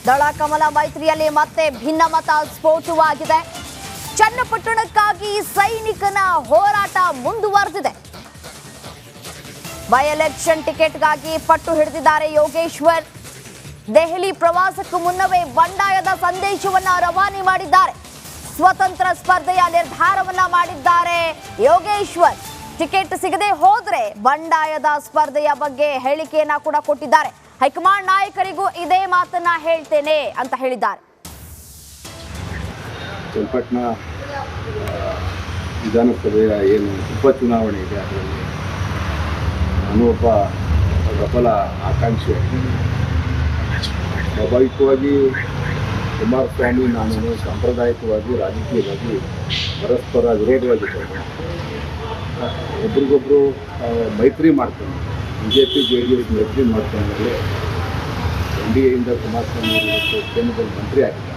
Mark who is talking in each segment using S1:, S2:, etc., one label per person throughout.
S1: ದಳ ಕಮಲ ಮೈತ್ರಿಯಲ್ಲಿ ಮತ್ತೆ ಭಿನ್ನಮತ ಸ್ಫೋಟವಾಗಿದೆ. ಚನ್ನಪಟ್ಟಣಕ್ಕಾಗಿ ಸೈನಿಕನ ಹೋರಾಟ ಮುಂದುವರೆದಿದೆ. ಬೈ ಎಲೆಕ್ಷನ್ ಟಿಕೆಟ್ಗಾಗಿ ಪಟ್ಟು ಹಿಡಿದಿದ್ದಾರೆ ಯೋಗೇಶ್ವರ್. ದೆಹಲಿ ಪ್ರವಾಸಕ್ಕೂ ಮುನ್ನವೇ ಬಂಡಾಯದ ಸಂದೇಶವನ್ನ ರವಾನೆ ಮಾಡಿದ್ದಾರೆ. ಸ್ವತಂತ್ರ ಸ್ಪರ್ಧೆಯ ನಿರ್ಧಾರವನ್ನ ಮಾಡಿದ್ದಾರೆ ಯೋಗೇಶ್ವರ್. ಟಿಕೆಟ್ ಸಿಗದೆ ಹೋದ್ರೆ ಬಂಡಾಯದ ಸ್ಪರ್ಧೆಯ ಬಗ್ಗೆ ಹೇಳಿಕೆಯನ್ನ ಕೂಡ ಕೊಟ್ಟಿದ್ದಾರೆ. ಹೈಕಮಾಂಡ್ ನಾಯಕರಿಗೂ ಇದೇ ಮಾತನ್ನ ಹೇಳ್ತೇನೆ ಅಂತ ಹೇಳಿದ್ದಾರೆ.
S2: ಚನ್ನಪಟ್ಟಣ ವಿಧಾನಸಭೆಯ ಏನು ಉಪಚುನಾವಣೆ ಇದೆ ಅದರಲ್ಲಿ ನಾನು ಒಬ್ಬ ಪ್ರಬಲ ಆಕಾಂಕ್ಷಿ. ಸ್ವಾಭಾವಿಕವಾಗಿ ಕುಮಾರಸ್ವಾಮಿ ನಾನು ಸಾಂಪ್ರದಾಯಿಕವಾಗಿ ರಾಜಕೀಯವಾಗಿ ಪರಸ್ಪರ ವಿರೋಧವಾಗಿದ್ದೇವೆ. ಒಬ್ರಿಗೊಬ್ಬರು ಮೈತ್ರಿ ಮಾಡ್ಕೊಂಡು BJP JDS ಮೈತ್ರಿ ಮಾಡ್ಕೊಂಡ್ಮೇಲೆ NDAಯಿಂದ ಕುಮಾರಸ್ವಾಮಿ ಕೇಂದ್ರದಲ್ಲಿ ಮಂತ್ರಿ ಆಗಿದ್ದಾರೆ.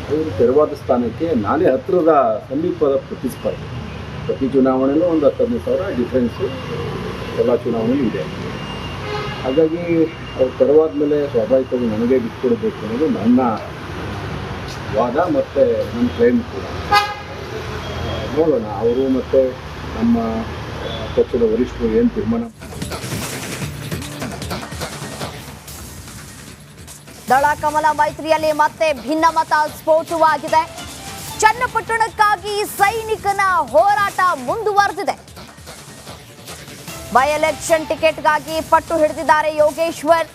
S2: ಅವರು ತೆರವಾದ ಸ್ಥಾನಕ್ಕೆ ನಾನೇ ಹತ್ತಿರದ ಸಮೀಪದ ಪ್ರತಿಸ್ಪರ್ಧೆ. ಪ್ರತಿ ಚುನಾವಣೆಯಲ್ಲೂ ಒಂದು 10,000 ಡಿಫ್ರೆನ್ಸು ಎಲ್ಲ ಚುನಾವಣೆಯೂ ಇದೆ. ಹಾಗಾಗಿ ಅವ್ರು ತೆರವಾದ ಮೇಲೆ ಸ್ವಾಭಾವಿಕವಾಗಿ ನನಗೆ ಬಿಟ್ಕೊಡ್ಬೇಕು ಅನ್ನೋದು ನನ್ನ ವಾದ ಮತ್ತು ನನ್ನ ಕ್ಲೈಮ್ ಕೂಡ. ನೋಡೋಣ ಅವರು ಮತ್ತು ನಮ್ಮ ಪಕ್ಷದ ವರಿಷ್ಠರು ಏನು ತೀರ್ಮಾನ.
S1: ದಳ ಕಮಲ ಮೈತ್ರಿಯಲ್ಲಿ ಮತ್ತೆ ಭಿನ್ನಮತ ಸ್ಫೋಟವಾಗಿದೆ. ಚನ್ನಪಟ್ಟಣಕ್ಕಾಗಿ ಸೈನಿಕನ ಹೋರಾಟ ಮುಂದುವರೆದಿದೆ. ಬೈ ಎಲೆಕ್ಷನ್ ಟಿಕೆಟ್ಗಾಗಿ ಪಟ್ಟು ಹಿಡಿದಿದ್ದಾರೆ ಯೋಗೇಶ್ವರ್.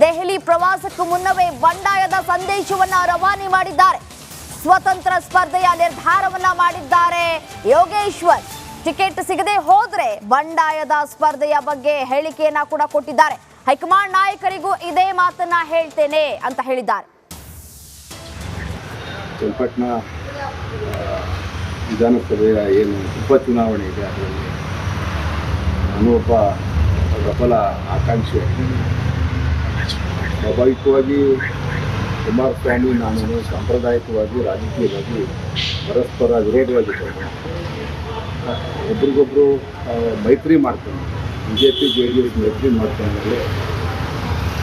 S1: ದೆಹಲಿ ಪ್ರವಾಸಕ್ಕೂ ಮುನ್ನವೇ ಬಂಡಾಯದ ಸಂದೇಶವನ್ನ ರವಾನೆ ಮಾಡಿದ್ದಾರೆ. ಸ್ವತಂತ್ರ ಸ್ಪರ್ಧೆಯ ನಿರ್ಧಾರವನ್ನ ಮಾಡಿದ್ದಾರೆ ಯೋಗೇಶ್ವರ್. ಟಿಕೆಟ್ ಸಿಗದೆ ಹೋದ್ರೆ ಬಂಡಾಯದ ಸ್ಪರ್ಧೆಯ ಬಗ್ಗೆ ಹೇಳಿಕೆಯನ್ನ ಕೂಡ ಕೊಟ್ಟಿದ್ದಾರೆ. ಹೈಕಮಾಂಡ್ ನಾಯಕರಿಗೂ ಇದೇ ಮಾತನ್ನ ಹೇಳ್ತೇನೆ ಅಂತ ಹೇಳಿದ್ದಾರೆ.
S2: ಚನ್ನಪಟ್ಟಣ ವಿಧಾನಸಭೆಯ ಏನು ಉಪಚುನಾವಣೆ ಇದೆ ಅದರಲ್ಲಿ ನಾನು ಒಬ್ಬ ಪ್ರಬಲ ಆಕಾಂಕ್ಷಿ. ಸ್ವಾಭಾವಿಕವಾಗಿ ಕುಮಾರಸ್ವಾಮಿ ನಾನು ಸಾಂಪ್ರದಾಯಿಕವಾಗಿ ರಾಜಕೀಯವಾಗಿ ಪರಸ್ಪರ ವಿರೋಧವಾಗಿದ್ದೇವೆ. ಒಬ್ರಿಗೊಬ್ಬರು ಮೈತ್ರಿ ಮಾಡ್ಕೊಂಡು BJP JDS ಮೈತ್ರಿ ಮಾಡ್ಕೊಂಡ್ಮೇಲೆ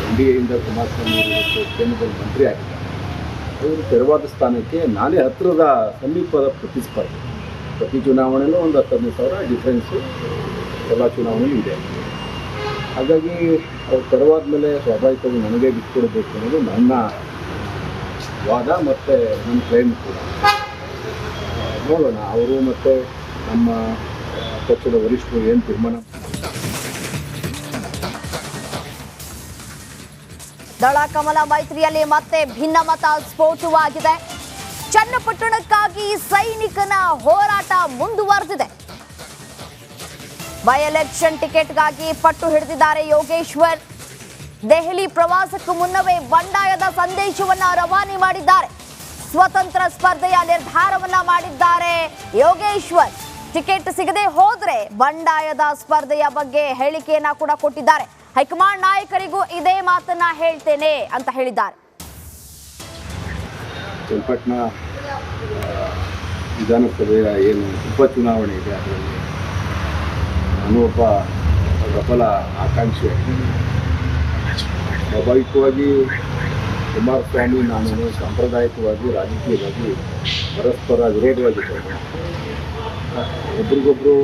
S2: NDAಯಿಂದ ಕುಮಾರಸ್ವಾಮಿ ಕೇಂದ್ರದಲ್ಲಿ ಮಂತ್ರಿ ಆಗಿದ್ದಾರೆ. ಅವರು ತೆರವಾದ ಸ್ಥಾನಕ್ಕೆ ನಾನೇ ಹತ್ತಿರದ ಸಮೀಪದ ಪ್ರತಿಸ್ಪರ್ಧೆ. ಪ್ರತಿ ಚುನಾವಣೆಯಲ್ಲೂ ಒಂದು 10,000 ಡಿಫ್ರೆನ್ಸು ಎಲ್ಲ ಚುನಾವಣೆಯೂ ಇದೆ. ಹಾಗಾಗಿ ಅವ್ರು ತೆರವಾದ ಮೇಲೆ ಸ್ವಾಭಾವಿಕವಾಗಿ ನನಗೆ ಬಿಟ್ಕೊಡ್ಬೇಕು ಅನ್ನೋದು ನನ್ನ ವಾದ ಮತ್ತು ನನ್ನ ಕ್ಲೈಮ್ ಕೂಡ. ನೋಡೋಣ ಅವರು ಮತ್ತು ನಮ್ಮ ಪಕ್ಷದ ವರಿಷ್ಠರು ಏನು ತೀರ್ಮಾನ.
S1: ದಳ ಕಮಲ ಮೈತ್ರಿಯಲ್ಲಿ ಮತ್ತೆ ಭಿನ್ನಮತ ಸ್ಫೋಟವಾಗಿದೆ. ಚನ್ನಪಟ್ಟಣಕ್ಕಾಗಿ ಸೈನಿಕನ ಹೋರಾಟ ಮುಂದುವರೆದಿದೆ. ಬೈ ಎಲೆಕ್ಷನ್ ಟಿಕೆಟ್ಗಾಗಿ ಪಟ್ಟು ಹಿಡಿದಿದ್ದಾರೆ ಯೋಗೇಶ್ವರ್. ದೆಹಲಿ ಪ್ರವಾಸಕ್ಕೂ ಮುನ್ನವೇ ಬಂಡಾಯದ ಸಂದೇಶವನ್ನ ರವಾನೆ ಮಾಡಿದ್ದಾರೆ. ಸ್ವತಂತ್ರ ಸ್ಪರ್ಧೆಯ ನಿರ್ಧಾರವನ್ನ ಮಾಡಿದ್ದಾರೆ ಯೋಗೇಶ್ವರ್. ಟಿಕೆಟ್ ಸಿಗದೆ ಹೋದ್ರೆ ಬಂಡಾಯದ ಸ್ಪರ್ಧೆಯ ಬಗ್ಗೆ ಹೇಳಿಕೆಯನ್ನ ಕೂಡ ಕೊಟ್ಟಿದ್ದಾರೆ. ಹೈಕಮಾಂಡ್ ನಾಯಕರಿಗೂ ಇದೇ ಮಾತನ್ನ ಹೇಳ್ತೇನೆ ಅಂತ ಹೇಳಿದ್ದಾರೆ.
S2: ಚನ್ನಪಟ್ಟಣ ವಿಧಾನಸಭೆಯ ಏನು ಉಪಚುನಾವಣೆ ಇದೆ ಅದರಲ್ಲಿ ನಾನು ಒಬ್ಬ ಪ್ರಬಲ ಆಕಾಂಕ್ಷಿ. ಸ್ವಾಭಾವಿಕವಾಗಿ ಕುಮಾರಸ್ವಾಮಿ ನಾನು ಸಾಂಪ್ರದಾಯಿಕವಾಗಿ ರಾಜಕೀಯವಾಗಿ ಪರಸ್ಪರ ವಿರೋಧವಾಗಿದ್ದೇವೆ. ಒಬ್ರಿಗೊಬ್ಬರು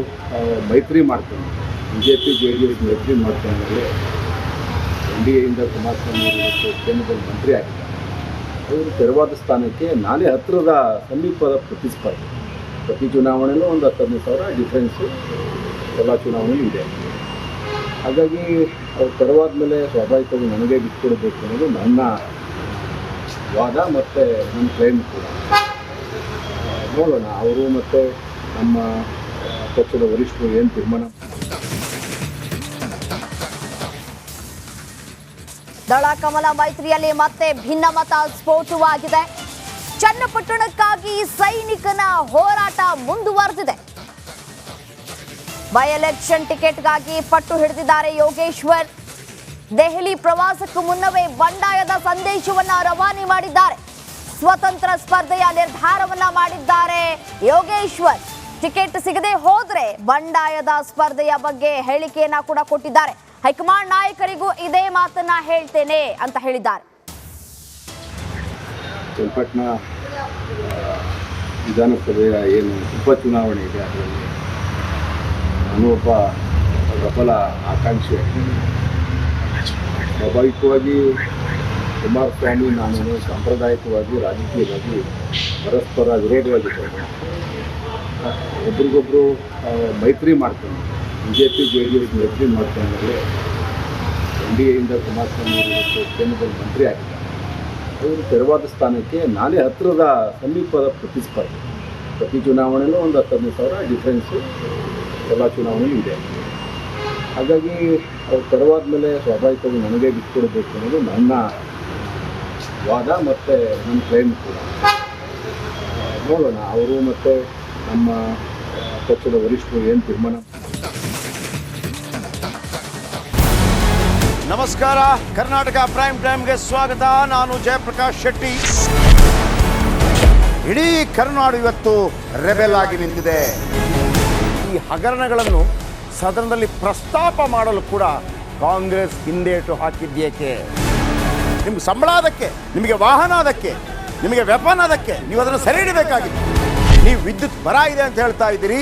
S2: ಮೈತ್ರಿ ಮಾಡ್ಕೊಂಡು BJP JDS ಮೈತ್ರಿ ಮಾಡ್ಕೊಂಡ್ಮೇಲೆ NDAಯಿಂದ ಕುಮಾರಸ್ವಾಮಿ ಕೇಂದ್ರದಲ್ಲಿ ಮಂತ್ರಿ ಆಗಿದ್ದಾರೆ. ಅವರು ತೆರವಾದ ಸ್ಥಾನಕ್ಕೆ ನಾನೇ ಹತ್ತಿರದ ಸಮೀಪದ ಪ್ರತಿಸ್ಪರ್ಧೆ. ಪ್ರತಿ ಚುನಾವಣೆಯಲ್ಲೂ ಒಂದು 10,000 ಡಿಫ್ರೆನ್ಸು ಎಲ್ಲ ಚುನಾವಣೆಯೂ ಇದೆ. ಹಾಗಾಗಿ ಅವ್ರು ತೆರವಾದ ಮೇಲೆ ಸ್ವಾಭಾವಿಕವಾಗಿ ನನಗೆ ಬಿಟ್ಕೊಡ್ಬೇಕು ಅನ್ನೋದು ನನ್ನ ವಾದ ಮತ್ತು ನನ್ನ ಕ್ಲೈಮ್ ಕೂಡ. ನೋಡೋಣ ಅವರು ಮತ್ತು ನಮ್ಮ ಪಕ್ಷದ ವರಿಷ್ಠರು ಏನು ತೀರ್ಮಾನ.
S1: ದಳ ಕಮಲ ಮೈತ್ರಿಯಲ್ಲಿ ಮತ್ತೆ ಭಿನ್ನಮತ ಸ್ಫೋಟವಾಗಿದೆ. ಚನ್ನಪಟ್ಟಣಕ್ಕಾಗಿ ಸೈನಿಕನ ಹೋರಾಟ ಮುಂದುವರೆದಿದೆ. ಬೈ ಎಲೆಕ್ಷನ್ ಟಿಕೆಟ್ಗಾಗಿ ಪಟ್ಟು ಹಿಡಿದಿದ್ದಾರೆ ಯೋಗೇಶ್ವರ್. ದೆಹಲಿ ಪ್ರವಾಸಕ್ಕೂ ಮುನ್ನವೇ ಬಂಡಾಯದ ಸಂದೇಶವನ್ನ ರವಾನೆ ಮಾಡಿದ್ದಾರೆ. ಸ್ವತಂತ್ರ ಸ್ಪರ್ಧೆಯ ನಿರ್ಧಾರವನ್ನ ಮಾಡಿದ್ದಾರೆ ಯೋಗೇಶ್ವರ್. ಟಿಕೆಟ್ ಸಿಗದೆ ಹೋದ್ರೆ ಬಂಡಾಯದ ಸ್ಪರ್ಧೆಯ ಬಗ್ಗೆ ಹೇಳಿಕೆಯನ್ನ ಕೂಡ ಕೊಟ್ಟಿದ್ದಾರೆ. ಹೈಕಮಾಂಡ್ ನಾಯಕರಿಗೂ ಇದೇ ಮಾತನ್ನ ಹೇಳ್ತೇನೆ ಅಂತ ಹೇಳಿದ್ದಾರೆ.
S2: ಚನ್ನಪಟ್ಟಣ ವಿಧಾನಸಭೆಯ ಏನು ಉಪಚುನಾವಣೆ ಇದೆ ಅದರಲ್ಲಿ ನಾನು ಒಬ್ಬ ಪ್ರಬಲ ಆಕಾಂಕ್ಷಿಯಾಗಿದ್ದೀನಿ. ಸ್ವಾಭಾವಿಕವಾಗಿ ಕುಮಾರಸ್ವಾಮಿ ನಾನು ಸಾಂಪ್ರದಾಯಿಕವಾಗಿ ರಾಜಕೀಯವಾಗಿ ಪರಸ್ಪರ ವಿರೋಧವಾಗಿದ್ದೇವೆ. ಒಬ್ರಿಗೊಬ್ಬರು ಮೈತ್ರಿ ಮಾಡ್ಕೊಂಡು BJP JDS ಮೈತ್ರಿ ಮಾಡ್ಕೊಂಡ್ಮೇಲೆ NDAಯಿಂದ ಕುಮಾರಸ್ವಾಮಿ ಕೇಂದ್ರದಲ್ಲಿ ಮಂತ್ರಿ ಆಗಿದ್ದಾರೆ. ಅವರು ತೆರವಾದ ಸ್ಥಾನಕ್ಕೆ ನಾನೇ ಹತ್ತಿರದ ಸಮೀಪದ ಪ್ರತಿಸ್ಪರ್ಧೆ. ಪ್ರತಿ ಚುನಾವಣೆಯಲ್ಲೂ ಒಂದು 10,000 ಡಿಫ್ರೆನ್ಸು ಎಲ್ಲ ಚುನಾವಣೆಯೂ ಇದೆ. ಹಾಗಾಗಿ ಅವ್ರು ತೆರವಾದ ಮೇಲೆ ಸ್ವಾಭಾವಿಕವಾಗಿ ನನಗೆ ಬಿಟ್ಕೊಡ್ಬೇಕು ಅನ್ನೋದು ನನ್ನ ವಾದ ಮತ್ತು ನನ್ನ ಕ್ಲೈಮ್ ಕೂಡ. ನೋಡೋಣ ಅವರು ಮತ್ತು ನಮ್ಮ ಪಕ್ಷದ ವರಿಷ್ಠರು ಏನು ತೀರ್ಮಾನ.
S3: ನಮಸ್ಕಾರ, ಕರ್ನಾಟಕ ಪ್ರೈಮ್ ಟೈಮ್ಗೆ ಸ್ವಾಗತ. ನಾನು ಜಯಪ್ರಕಾಶ್ ಶೆಟ್ಟಿ. ಇಡೀ ಕರ್ನಾಡು ಇವತ್ತು ರೆಬೆಲ್ ಆಗಿ ನಿಂತಿದೆ. ಈ ಹಗರಣಗಳನ್ನು ಸದನದಲ್ಲಿ ಪ್ರಸ್ತಾಪ ಮಾಡಲು ಕೂಡ ಕಾಂಗ್ರೆಸ್ ಹಿಂದೇಟು ಹಾಕಿದ್ದೇಕೆ? ನಿಮ್ಗೆ ಸಂಬಳ ಅದಕ್ಕೆ, ನಿಮಗೆ ವಾಹನ ಅದಕ್ಕೆ, ನಿಮಗೆ ವೆಪನ್ ಅದಕ್ಕೆ, ನೀವು ಅದನ್ನು ಸೆರೆ ಹಿಡಬೇಕಾಗಿತ್ತು. ನೀವು ವಿದ್ಯುತ್ ಬರ ಇದೆ ಅಂತ ಹೇಳ್ತಾ ಇದ್ದೀರಿ,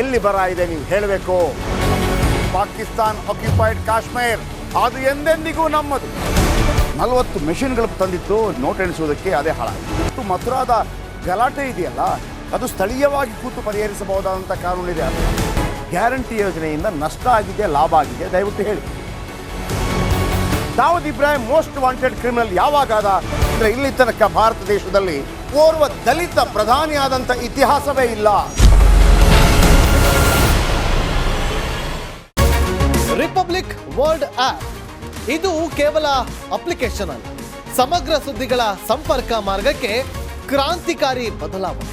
S3: ಎಲ್ಲಿ ಬರ ಇದೆ ನೀವು ಹೇಳಬೇಕು. ಪಾಕಿಸ್ತಾನ್ ಆಕ್ಯುಪೈಡ್ ಕಾಶ್ಮೀರ್ ಅದು ಎಂದೆಂದಿಗೂ ನಮ್ಮದು. 40 ಮೆಷಿನ್ಗಳು ತಂದಿತ್ತು ನೋಟ್ ಎಣಿಸುವುದಕ್ಕೆ, ಅದೇ ಹಾಳಾಯಿತು. ಮಥುರಾದ ಗಲಾಟೆ ಇದೆಯಲ್ಲ, ಅದು ಸ್ಥಳೀಯವಾಗಿ ಕೂತು ಪರಿಹರಿಸಬಹುದಾದಂಥ ಕಾನೂನಿದೆ. ಅದು ಗ್ಯಾರಂಟಿ ಯೋಜನೆಯಿಂದ ನಷ್ಟ ಆಗಿದೆ, ಲಾಭ ಆಗಿದೆ, ದಯವಿಟ್ಟು ಹೇಳಿ. Dawood Ibrahim most wanted criminal ಯಾವಾಗಾದ ಅಂದರೆ ಇಲ್ಲಿ ತನಕ ಭಾರತ ದೇಶದಲ್ಲಿ ಓರ್ವ ದಲಿತ ಪ್ರಧಾನಿಯಾದಂಥ ಇತಿಹಾಸವೇ ಇಲ್ಲ.
S4: ರಿಪಬ್ಲಿಕ್ ವರ್ಲ್ಡ್ ಆಪ್ ಇದು ಕೇವಲ ಅಪ್ಲಿಕೇಶನ್ ಅಲ್ಲ, ಸಮಗ್ರ ಸುದ್ದಿಗಳ ಸಂಪರ್ಕ ಮಾರ್ಗಕ್ಕೆ ಕ್ರಾಂತಿಕಾರಿ ಬದಲಾವಣೆ.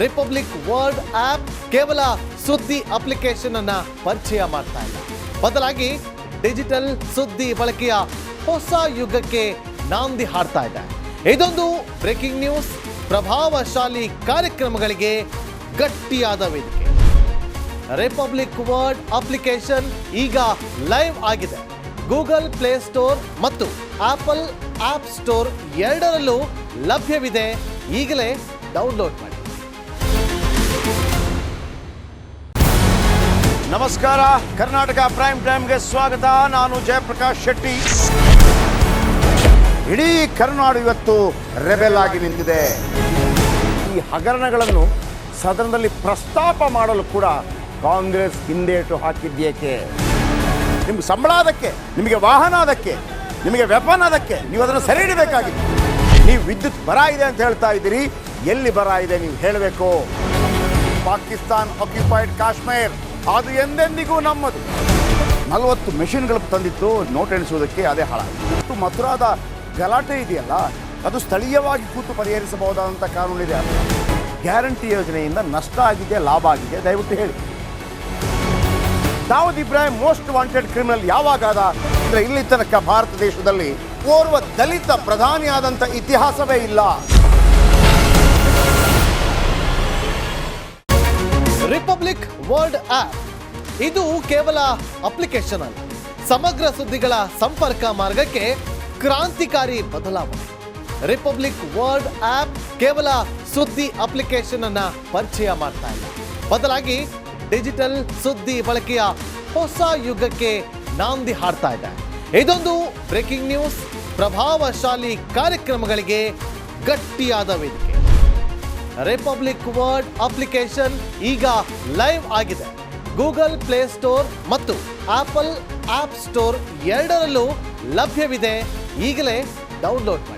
S4: ರಿಪಬ್ಲಿಕ್ ವರ್ಲ್ಡ್ ಆಪ್ ಕೇವಲ ಸುದ್ದಿ ಅಪ್ಲಿಕೇಶನ್ ಅನ್ನ ಪರಿಚಯ ಮಾಡ್ತಾ ಇಲ್ಲ, ಬದಲಾಗಿ ಡಿಜಿಟಲ್ ಸುದ್ದಿ ಬಳಕೆಯ ಹೊಸ ಯುಗಕ್ಕೆ ನಾಂದಿ ಹಾಡ್ತಾ ಇದೆ. ಇದೊಂದು ಬ್ರೇಕಿಂಗ್ ನ್ಯೂಸ್, ಪ್ರಭಾವಶಾಲಿ ಕಾರ್ಯಕ್ರಮಗಳಿಗೆ ಗಟ್ಟಿಯಾದ ವೇದಿಕೆ. ರಿಪಬ್ಲಿಕ್ ವರ್ಲ್ಡ್ ಅಪ್ಲಿಕೇಶನ್ ಈಗ ಲೈವ್ ಆಗಿದೆ. ಗೂಗಲ್ ಪ್ಲೇ ಸ್ಟೋರ್ ಮತ್ತು ಆಪಲ್ ಆಪ್ ಸ್ಟೋರ್ ಎರಡರಲ್ಲೂ ಲಭ್ಯವಿದೆ. ಈಗಲೇ ಡೌನ್ಲೋಡ್ ಮಾಡಿ.
S3: ನಮಸ್ಕಾರ, ಕರ್ನಾಟಕ ಪ್ರೈಮ್ ಟೈಮ್ಗೆ ಸ್ವಾಗತ. ನಾನು ಜಯಪ್ರಕಾಶ್ ಶೆಟ್ಟಿ. ಇಡೀ ಕರ್ನಾಡು ಇವತ್ತು ರೆಬೆಲ್ ಆಗಿ ನಿಂತಿದೆ. ಈ ಹಗರಣಗಳನ್ನು ಸದನದಲ್ಲಿ ಪ್ರಸ್ತಾಪ ಮಾಡಲು ಕೂಡ ಕಾಂಗ್ರೆಸ್ ಹಿಂದೇಟು ಹಾಕಿದ್ದೇಕೆ? ನಿಮ್ಗೆ ಸಂಬಳ ಅದಕ್ಕೆ, ನಿಮಗೆ ವಾಹನ ಅದಕ್ಕೆ, ನಿಮಗೆ ವೆಪನ್ ಅದಕ್ಕೆ, ನೀವು ಅದನ್ನು ಸೆರೆ ಹಿಡಬೇಕಾಗಿತ್ತು. ನೀವು ವಿದ್ಯುತ್ ಬರ ಇದೆ ಅಂತ ಹೇಳ್ತಾ ಇದ್ದೀರಿ, ಎಲ್ಲಿ ಬರ ಇದೆ ನೀವು ಹೇಳಬೇಕು. ಪಾಕಿಸ್ತಾನ್ ಆಕ್ಯುಪೈಡ್ ಕಾಶ್ಮೀರ್ ಅದು ಎಂದೆಂದಿಗೂ ನಮ್ಮದು. 40 ಮೆಷಿನ್ಗಳು ತಂದಿತ್ತು ನೋಟ್ ಎಣಿಸುವುದಕ್ಕೆ, ಅದೇ ಹಾಳಾಯಿತು. ಮಥುರಾದ ಗಲಾಟೆ ಇದೆಯಲ್ಲ, ಅದು ಸ್ಥಳೀಯವಾಗಿ ಕೂತು ಪರಿಹರಿಸಬಹುದಾದಂಥ ಕಾನೂನಿದೆ. ಅದು ಗ್ಯಾರಂಟಿ ಯೋಜನೆಯಿಂದ ನಷ್ಟ ಆಗಿದೆ, ಲಾಭ ಆಗಿದೆ, ದಯವಿಟ್ಟು ಹೇಳಿ. Dawood Ibrahim most wanted criminal ಯಾವಾಗಾದ ಅಂದರೆ ಇಲ್ಲಿ ತನಕ ಭಾರತ ದೇಶದಲ್ಲಿ ಓರ್ವ ದಲಿತ ಪ್ರಧಾನಿಯಾದಂಥ ಇತಿಹಾಸವೇ ಇಲ್ಲ.
S4: ರಿಪಬ್ಲಿಕ್ ವರ್ಲ್ಡ್ ಆಪ್ ಇದು ಕೇವಲ ಅಪ್ಲಿಕೇಶನ್ ಅಲ್ಲ, ಸಮಗ್ರ ಸುದ್ದಿಗಳ ಸಂಪರ್ಕ ಮಾರ್ಗಕ್ಕೆ ಕ್ರಾಂತಿಕಾರಿ ಬದಲಾವಣೆ. ರಿಪಬ್ಲಿಕ್ ವರ್ಲ್ಡ್ ಆಪ್ ಕೇವಲ ಸುದ್ದಿ ಅಪ್ಲಿಕೇಶನ್ ಅನ್ನ ಪರಿಚಯ ಮಾಡ್ತಾ ಇಲ್ಲ, ಬದಲಾಗಿ ಡಿಜಿಟಲ್ ಸುದ್ದಿ ಬಳಕೆಯ ಹೊಸ ಯುಗಕ್ಕೆ ನಾಂದಿ ಹಾಡ್ತಾ ಇದೆ. ಇದೊಂದು ಬ್ರೇಕಿಂಗ್ ನ್ಯೂಸ್, ಪ್ರಭಾವಶಾಲಿ ಕಾರ್ಯಕ್ರಮಗಳಿಗೆ ಗಟ್ಟಿಯಾದ ವೇದಿಕೆ. ರಿಪಬ್ಲಿಕ್ ವರ್ಲ್ಡ್ ಅಪ್ಲಿಕೇಶನ್ ಈಗ ಲೈವ್ ಆಗಿದೆ. ಗೂಗಲ್ ಪ್ಲೇ ಸ್ಟೋರ್ ಮತ್ತು ಆಪಲ್ ಆಪ್ ಸ್ಟೋರ್ ಎರಡರಲ್ಲೂ ಲಭ್ಯವಿದೆ. ಈಗಲೇ ಡೌನ್ಲೋಡ್ ಮಾಡಿ.